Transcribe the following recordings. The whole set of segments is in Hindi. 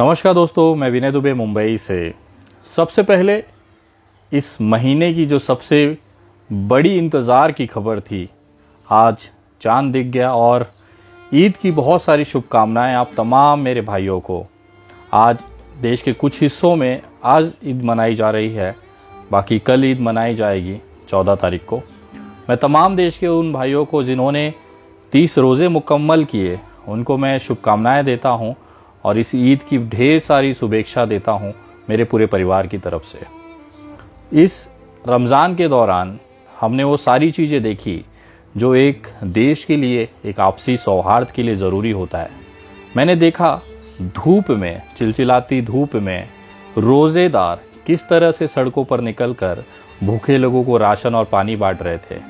नमस्कार दोस्तों, मैं विनय दुबे मुंबई से। सबसे पहले इस महीने की जो सबसे बड़ी इंतज़ार की खबर थी, आज चांद दिख गया और ईद की बहुत सारी शुभकामनाएं आप तमाम मेरे भाइयों को। आज देश के कुछ हिस्सों में आज ईद मनाई जा रही है, बाकी कल ईद मनाई जाएगी 14 तारीख को। मैं तमाम देश के उन भाइयों को जिन्होंने 30 रोज़े मुकम्मल किए, उनको मैं शुभकामनाएं देता हूं और इस ईद की ढेर सारी शुभेच्छा देता हूं मेरे पूरे परिवार की तरफ से। इस रमज़ान के दौरान हमने वो सारी चीज़ें देखी जो एक देश के लिए, एक आपसी सौहार्द के लिए ज़रूरी होता है। मैंने देखा धूप में, चिलचिलाती धूप में रोज़ेदार किस तरह से सड़कों पर निकलकर भूखे लोगों को राशन और पानी बांट रहे थे।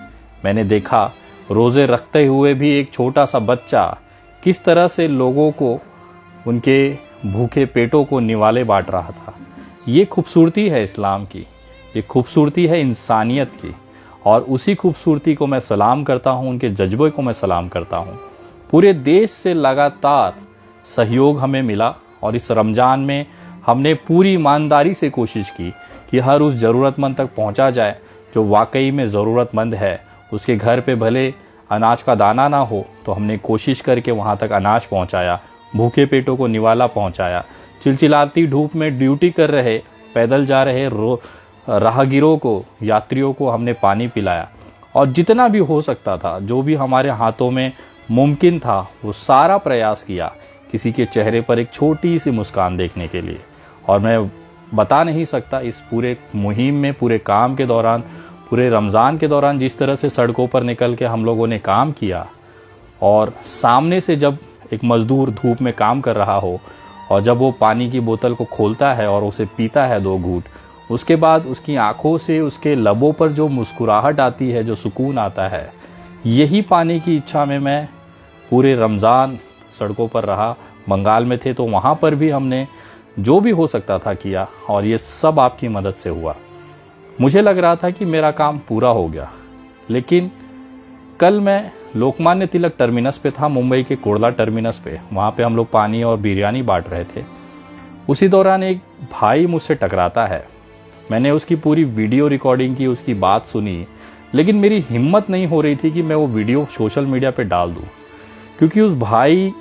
मैंने देखा रोज़े रखते हुए भी एक छोटा सा बच्चा किस तरह से लोगों को, उनके भूखे पेटों को निवाले बांट रहा था। ये खूबसूरती है इस्लाम की, ये खूबसूरती है इंसानियत की, और उसी खूबसूरती को मैं सलाम करता हूँ, उनके जज्बे को मैं सलाम करता हूँ। पूरे देश से लगातार सहयोग हमें मिला और इस रमज़ान में हमने पूरी ईमानदारी से कोशिश की कि हर उस ज़रूरतमंद तक पहुँचा जाए जो वाकई में ज़रूरतमंद है। उसके घर पे भले अनाज का दाना ना हो तो हमने कोशिश करके वहाँ तक अनाज पहुँचाया, भूखे पेटों को निवाला पहुँचाया। चिलचिलाती धूप में ड्यूटी कर रहे, पैदल जा रहे राहगीरों को, यात्रियों को हमने पानी पिलाया और जितना भी हो सकता था, जो भी हमारे हाथों में मुमकिन था, वो सारा प्रयास किया किसी के चेहरे पर एक छोटी सी मुस्कान देखने के लिए। और मैं बता नहीं सकता इस पूरे मुहिम में, पूरे काम के दौरान, पूरे रमज़ान के दौरान जिस तरह से सड़कों पर निकल के हम लोगों ने काम किया, और सामने से जब एक मज़दूर धूप में काम कर रहा हो और जब वो पानी की बोतल को खोलता है और उसे पीता है 2 घूंट, उसके बाद उसकी आंखों से, उसके लबों पर जो मुस्कुराहट आती है, जो सुकून आता है, यही पाने की इच्छा में मैं पूरे रमज़ान सड़कों पर रहा। बंगाल में थे तो वहाँ पर भी हमने जो भी हो सकता था किया, और ये सब आपकी मदद से हुआ। मुझे लग रहा था कि मेरा काम पूरा हो गया, लेकिन कल मैं लोकमान्य तिलक टर्मिनस पे था, मुंबई के कुर्ला टर्मिनस पे। वहाँ पे हम लोग पानी और बिरयानी बांट रहे थे। उसी दौरान एक भाई मुझसे टकराता है। मैंने उसकी पूरी वीडियो रिकॉर्डिंग की, उसकी बात सुनी, लेकिन मेरी हिम्मत नहीं हो रही थी कि मैं वो वीडियो सोशल मीडिया पे डाल दूँ, क्योंकि उस भाई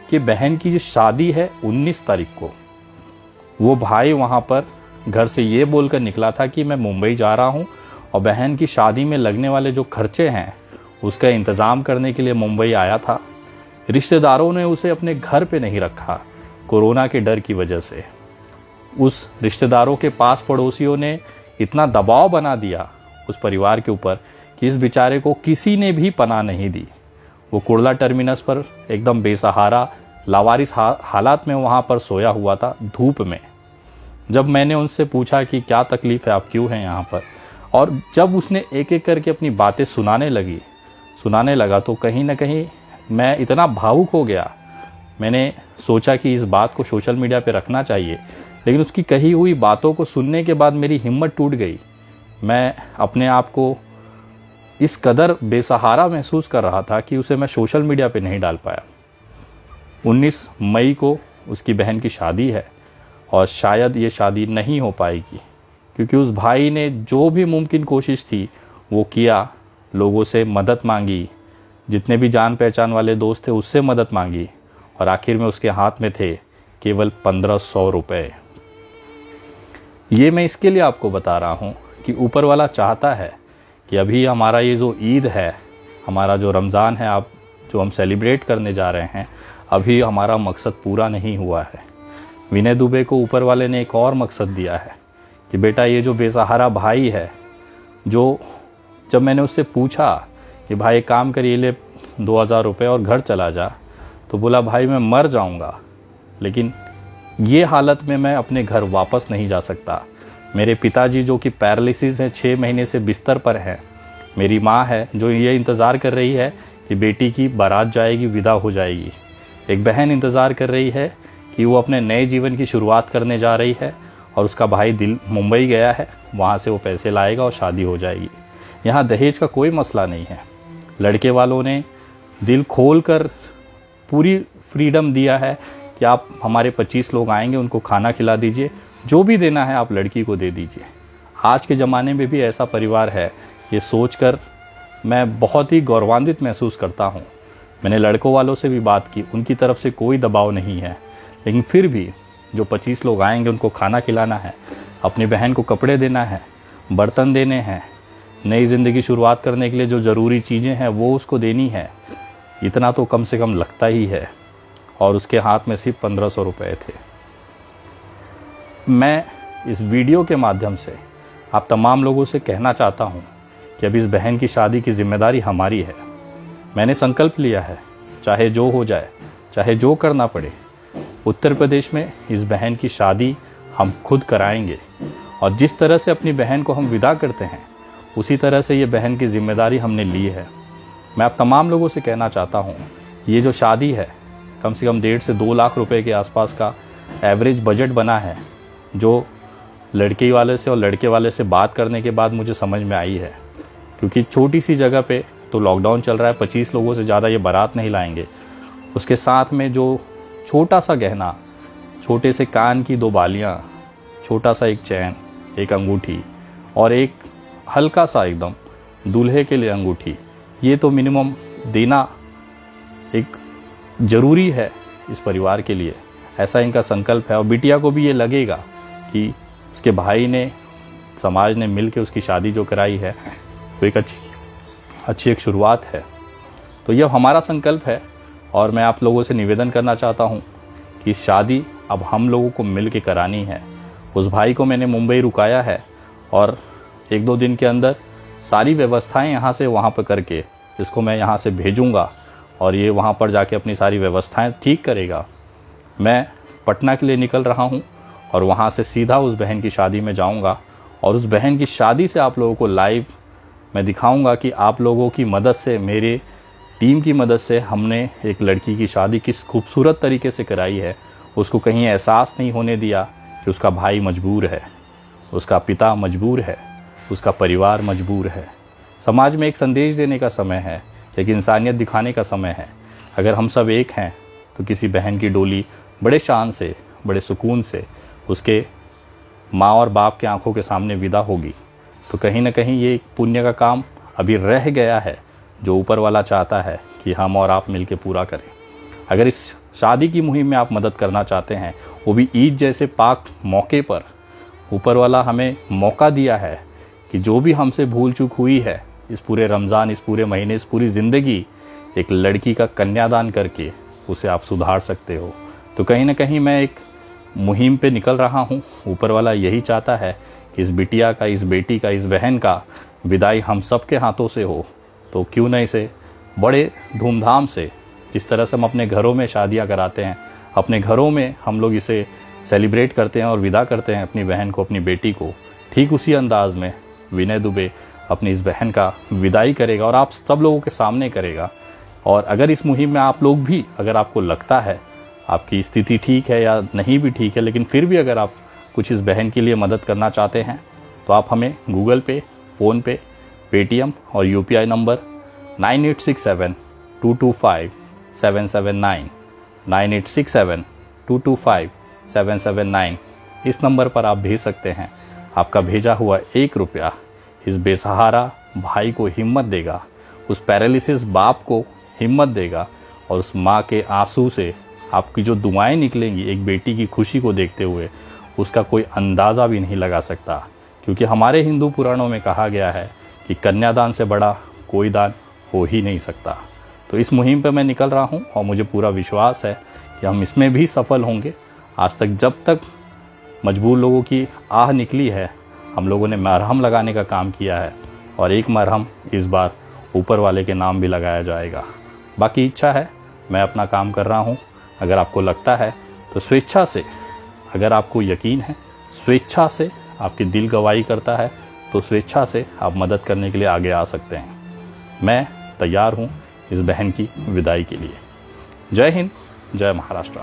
के बहन की जो शादी है 19 तारीख को, वो भाई वहाँ पर घर से ये बोलकर निकला था कि मैं मुंबई जा रहा हूँ और बहन की शादी में लगने वाले जो खर्चे हैं उसका इंतज़ाम करने के लिए मुंबई आया था। रिश्तेदारों ने उसे अपने घर पे नहीं रखा कोरोना के डर की वजह से। उस रिश्तेदारों के पास पड़ोसियों ने इतना दबाव बना दिया उस परिवार के ऊपर कि इस बेचारे को किसी ने भी पनाह नहीं दी। वो कुर्ला टर्मिनस पर एकदम बेसहारा, लावारिस हालात में वहाँ पर सोया हुआ था धूप में। जब मैंने उनसे पूछा कि क्या तकलीफ़ है, आप क्यों हैं यहाँ पर, और जब उसने एक एक करके अपनी बातें सुनाने लगा तो कहीं ना कहीं मैं इतना भावुक हो गया। मैंने सोचा कि इस बात को सोशल मीडिया पे रखना चाहिए, लेकिन उसकी कही हुई बातों को सुनने के बाद मेरी हिम्मत टूट गई। मैं अपने आप को इस कदर बेसहारा महसूस कर रहा था कि उसे मैं सोशल मीडिया पे नहीं डाल पाया। 19 मई को उसकी बहन की शादी है और शायद ये शादी नहीं हो पाएगी, क्योंकि उस भाई ने जो भी मुमकिन कोशिश थी वो किया। लोगों से मदद मांगी, जितने भी जान पहचान वाले दोस्त थे उससे मदद मांगी, और आखिर में उसके हाथ में थे केवल 1500 रुपये। ये मैं इसके लिए आपको बता रहा हूँ कि ऊपर वाला चाहता है कि अभी हमारा ये जो ईद है, हमारा जो रमज़ान है, आप जो हम सेलिब्रेट करने जा रहे हैं, अभी हमारा मकसद पूरा नहीं हुआ है। विनय दुबे को ऊपर वाले ने एक और मकसद दिया है कि बेटा, ये जो बेसहारा भाई है, जो जब मैंने उससे पूछा कि भाई एक काम करिए, ले 2000 रुपये और घर चला जा, तो बोला भाई मैं मर जाऊंगा, लेकिन ये हालत में मैं अपने घर वापस नहीं जा सकता। मेरे पिताजी जो कि पैरालिसिस है, 6 महीने से बिस्तर पर हैं। मेरी माँ है जो ये इंतज़ार कर रही है कि बेटी की बारात जाएगी, विदा हो जाएगी। एक बहन इंतज़ार कर रही है कि वो अपने नए जीवन की शुरुआत करने जा रही है, और उसका भाई मुंबई गया है, वहाँ से वो पैसे लाएगा और शादी हो जाएगी। यहाँ दहेज का कोई मसला नहीं है। लड़के वालों ने दिल खोल कर पूरी फ्रीडम दिया है कि आप हमारे 25 लोग आएंगे, उनको खाना खिला दीजिए, जो भी देना है आप लड़की को दे दीजिए। आज के ज़माने में भी ऐसा परिवार है, ये सोचकर मैं बहुत ही गौरवान्वित महसूस करता हूँ। मैंने लड़कों वालों से भी बात की, उनकी तरफ से कोई दबाव नहीं है, लेकिन फिर भी जो 25 लोग आएंगे उनको खाना खिलाना है, अपनी बहन को कपड़े देना है, बर्तन देने हैं, नई ज़िंदगी शुरुआत करने के लिए जो ज़रूरी चीज़ें हैं वो उसको देनी है। इतना तो कम से कम लगता ही है, और उसके हाथ में सिर्फ 1500 रुपये थे। मैं इस वीडियो के माध्यम से आप तमाम लोगों से कहना चाहता हूँ कि अब इस बहन की शादी की जिम्मेदारी हमारी है। मैंने संकल्प लिया है, चाहे जो हो जाए, चाहे जो करना पड़े, उत्तर प्रदेश में इस बहन की शादी हम खुद कराएंगे। और जिस तरह से अपनी बहन को हम विदा करते हैं, उसी तरह से ये बहन की जिम्मेदारी हमने ली है। मैं आप तमाम लोगों से कहना चाहता हूँ, ये जो शादी है कम से कम 1.5 से 2 लाख रुपए के आसपास का एवरेज बजट बना है, जो लड़के वाले से और लड़के वाले से बात करने के बाद मुझे समझ में आई है। क्योंकि छोटी सी जगह पे तो लॉकडाउन चल रहा है, 25 लोगों से ज़्यादा ये बारात नहीं लाएंगे। उसके साथ में जो छोटा सा गहना, छोटे से कान की 2 बालियाँ, छोटा सा एक चैन, एक अंगूठी और एक हल्का सा एकदम दूल्हे के लिए अंगूठी, ये तो मिनिमम देना एक ज़रूरी है इस परिवार के लिए। ऐसा इनका संकल्प है। और बिटिया को भी ये लगेगा कि उसके भाई ने, समाज ने मिल के उसकी शादी जो कराई है वो एक अच्छी एक शुरुआत है। तो यह हमारा संकल्प है, और मैं आप लोगों से निवेदन करना चाहता हूँ कि शादी अब हम लोगों को मिल के करानी है। उस भाई को मैंने मुंबई रुकाया है, और 1-2 दिन के अंदर सारी व्यवस्थाएं यहाँ से वहाँ पर करके इसको मैं यहाँ से भेजूँगा, और ये वहाँ पर जाके अपनी सारी व्यवस्थाएं ठीक करेगा। मैं पटना के लिए निकल रहा हूँ, और वहाँ से सीधा उस बहन की शादी में जाऊँगा, और उस बहन की शादी से आप लोगों को लाइव मैं दिखाऊँगा कि आप लोगों की मदद से, मेरे टीम की मदद से हमने एक लड़की की शादी किस खूबसूरत तरीके से कराई है। उसको कहीं एहसास नहीं होने दिया कि उसका भाई मजबूर है, उसका पिता मजबूर है, उसका परिवार मजबूर है। समाज में एक संदेश देने का समय है, एक इंसानियत दिखाने का समय है। अगर हम सब एक हैं तो किसी बहन की डोली बड़े शान से, बड़े सुकून से उसके माँ और बाप के आंखों के सामने विदा होगी, तो कहीं ना कहीं ये एक पुण्य का काम अभी रह गया है, जो ऊपर वाला चाहता है कि हम और आप मिलके पूरा करें। अगर इस शादी की मुहिम में आप मदद करना चाहते हैं, वो भी ईद जैसे पाक मौके पर, ऊपर वाला हमें मौका दिया है कि जो भी हमसे भूल चूक हुई है इस पूरे रमज़ान, इस पूरे महीने, इस पूरी ज़िंदगी, एक लड़की का कन्यादान करके उसे आप सुधार सकते हो। तो कहीं ना कहीं मैं एक मुहिम पे निकल रहा हूँ। ऊपर वाला यही चाहता है कि इस बिटिया का, इस बेटी का, इस बहन का विदाई हम सब के हाथों से हो। तो क्यों ना इसे बड़े धूमधाम से, जिस तरह से हम अपने घरों में शादियाँ कराते हैं, अपने घरों में हम लोग इसे सेलिब्रेट करते हैं और विदा करते हैं अपनी बहन को, अपनी बेटी को, ठीक उसी अंदाज में विनय दुबे अपनी इस बहन का विदाई करेगा, और आप सब लोगों के सामने करेगा। और अगर इस मुहिम में आप लोग भी, अगर आपको लगता है आपकी स्थिति ठीक है या नहीं भी ठीक है, लेकिन फिर भी अगर आप कुछ इस बहन के लिए मदद करना चाहते हैं, तो आप हमें गूगल पे, फ़ोनपे, पेटीएम और UPI नंबर 9867225779 9867225779 इस नंबर पर आप भेज सकते हैं। आपका भेजा हुआ 1 रुपया इस बेसहारा भाई को हिम्मत देगा, उस पैरालिसिस बाप को हिम्मत देगा, और उस माँ के आंसू से आपकी जो दुआएं निकलेंगी एक बेटी की खुशी को देखते हुए, उसका कोई अंदाज़ा भी नहीं लगा सकता। क्योंकि हमारे हिंदू पुराणों में कहा गया है कि कन्यादान से बड़ा कोई दान हो ही नहीं सकता। तो इस मुहिम पर मैं निकल रहा हूँ, और मुझे पूरा विश्वास है कि हम इसमें भी सफल होंगे। आज तक जब तक मजबूर लोगों की आह निकली है, हम लोगों ने मरहम लगाने का काम किया है, और एक मरहम इस बार ऊपर वाले के नाम भी लगाया जाएगा। बाकी इच्छा है, मैं अपना काम कर रहा हूँ। अगर आपको लगता है तो स्वेच्छा से, अगर आपको यकीन है, स्वेच्छा से आपकी दिल गवाही करता है, तो स्वेच्छा से आप मदद करने के लिए आगे आ सकते हैं। मैं तैयार हूँ इस बहन की विदाई के लिए। जय हिंद, जय महाराष्ट्र।